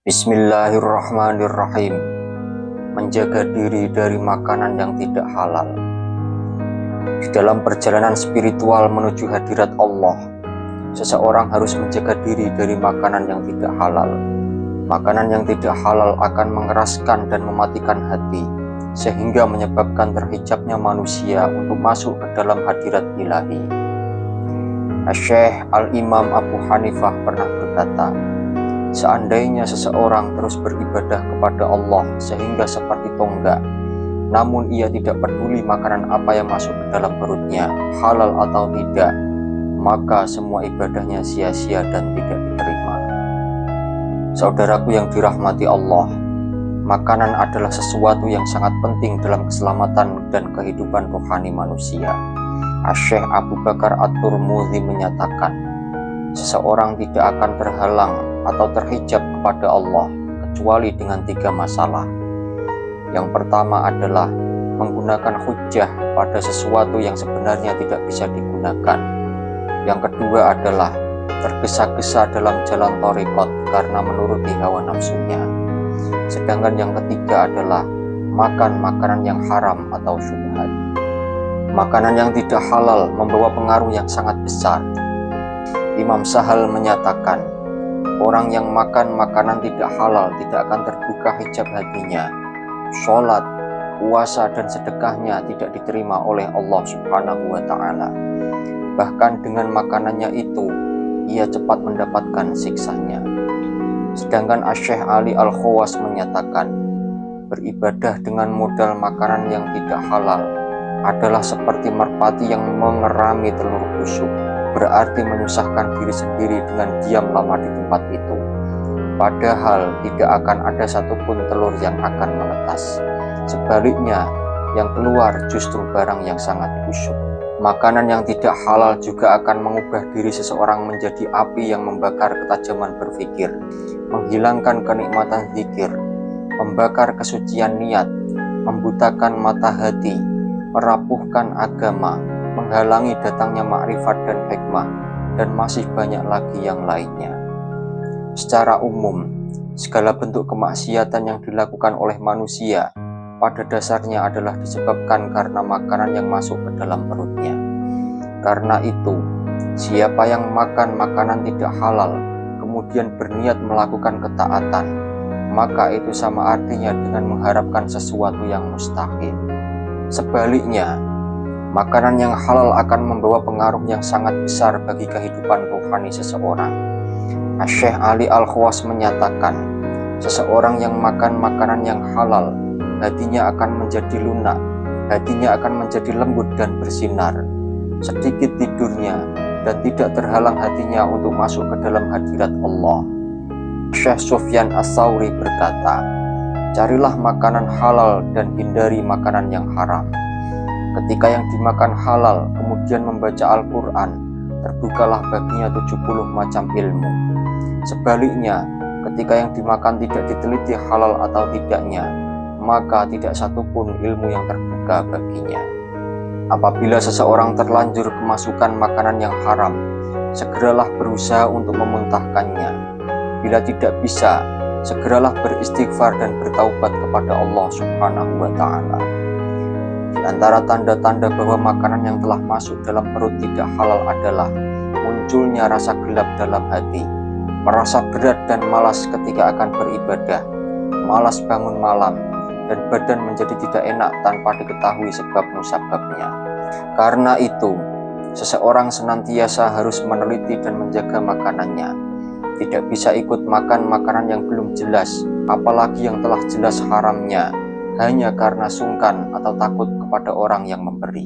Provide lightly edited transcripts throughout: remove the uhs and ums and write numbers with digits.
Bismillahirrahmanirrahim. Menjaga diri dari makanan yang tidak halal. Di dalam perjalanan spiritual menuju hadirat Allah, seseorang harus menjaga diri dari makanan yang tidak halal. Makanan yang tidak halal akan mengeraskan dan mematikan hati, sehingga menyebabkan terhijabnya manusia untuk masuk ke dalam hadirat ilahi. Syekh Al-Imam Abu Hanifah pernah berkata, seandainya seseorang terus beribadah kepada Allah sehingga seperti tonggak, namun ia tidak peduli makanan apa yang masuk ke dalam perutnya, halal atau tidak, maka semua ibadahnya sia-sia dan tidak diterima. Saudaraku yang dirahmati Allah, makanan adalah sesuatu yang sangat penting dalam keselamatan dan kehidupan rohani manusia. Syekh Abu Bakar At-Turmudzi menyatakan, seseorang tidak akan terhalang atau terhijab kepada Allah kecuali dengan 3 masalah. Yang pertama adalah menggunakan hujjah pada sesuatu yang sebenarnya tidak bisa digunakan. Yang kedua adalah tergesa-gesa dalam jalan thariqat karena menuruti hawa nafsunya. Sedangkan yang ketiga adalah makan makanan yang haram atau syubhat. Makanan yang tidak halal membawa pengaruh yang sangat besar. Imam Sahal menyatakan, orang yang makan makanan tidak halal tidak akan terbuka hijab hatinya. Sholat, puasa, dan sedekahnya tidak diterima oleh Allah Subhanahu wa Ta'ala. Bahkan dengan makanannya itu, ia cepat mendapatkan siksanya. Sedangkan Syekh Ali Al-Khawas menyatakan, beribadah dengan modal makanan yang tidak halal adalah seperti merpati yang mengerami telur busuk, berarti menyusahkan diri sendiri dengan diam lama di tempat itu. Padahal tidak akan ada satupun telur yang akan menetas. Sebaliknya, yang keluar justru barang yang sangat busuk. Makanan yang tidak halal juga akan mengubah diri seseorang menjadi api yang membakar ketajaman berpikir, menghilangkan kenikmatan zikir, membakar kesucian niat, membutakan mata hati, merapuhkan agama, menghalangi datangnya makrifat dan hikmah, dan masih banyak lagi yang lainnya. Secara umum, segala bentuk kemaksiatan yang dilakukan oleh manusia pada dasarnya adalah disebabkan karena makanan yang masuk ke dalam perutnya. Karena itu, siapa yang makan makanan tidak halal kemudian berniat melakukan ketaatan, maka itu sama artinya dengan mengharapkan sesuatu yang mustahil. Sebaliknya, makanan yang halal akan membawa pengaruh yang sangat besar bagi kehidupan rohani seseorang. Syekh Ali Al-Khawas menyatakan, seseorang yang makan makanan yang halal, hatinya akan menjadi lunak, hatinya akan menjadi lembut dan bersinar, sedikit tidurnya, dan tidak terhalang hatinya untuk masuk ke dalam hadirat Allah. Syekh Sufyan Ats-Tsauri berkata, carilah makanan halal dan hindari makanan yang haram. Ketika yang dimakan halal kemudian membaca Al-Quran, terbukalah baginya 70 macam ilmu. Sebaliknya, ketika yang dimakan tidak diteliti halal atau tidaknya, maka tidak satupun ilmu yang terbuka baginya. Apabila seseorang terlanjur kemasukan makanan yang haram, segeralah berusaha untuk memuntahkannya. Bila tidak bisa, segeralah beristighfar dan bertaubat kepada Allah Subhanahu wa Ta'ala. Di antara tanda-tanda bahwa makanan yang telah masuk dalam perut tidak halal adalah munculnya rasa gelap dalam hati, merasa berat dan malas ketika akan beribadah, malas bangun malam, dan badan menjadi tidak enak tanpa diketahui sebab musababnya. Karena itu, seseorang senantiasa harus meneliti dan menjaga makanannya. Tidak bisa ikut makan makanan yang belum jelas, apalagi yang telah jelas haramnya, hanya karena sungkan atau takut kepada orang yang memberi.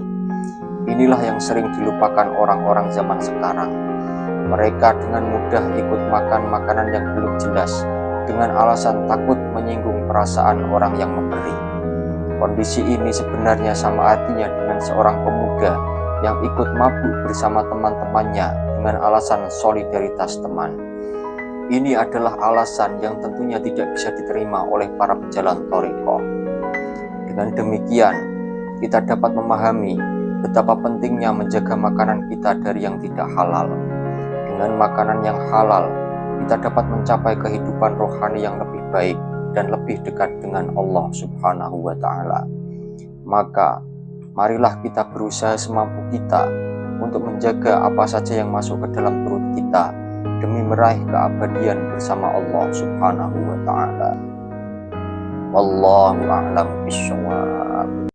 Inilah yang sering dilupakan orang-orang zaman sekarang. Mereka dengan mudah ikut makan makanan yang belum jelas dengan alasan takut menyinggung perasaan orang yang memberi. Kondisi ini sebenarnya sama artinya dengan seorang pemuda yang ikut mabuk bersama teman-temannya dengan alasan solidaritas teman. Ini adalah alasan yang tentunya tidak bisa diterima oleh para pejalan thariqah. Dengan demikian, kita dapat memahami betapa pentingnya menjaga makanan kita dari yang tidak halal. Dengan makanan yang halal, kita dapat mencapai kehidupan rohani yang lebih baik dan lebih dekat dengan Allah Subhanahu wa Ta'ala. Maka marilah kita berusaha semampu kita untuk menjaga apa saja yang masuk ke dalam perut kita demi meraih keabadian bersama Allah Subhanahu wa Ta'ala. Wallahu a'lam bishawab.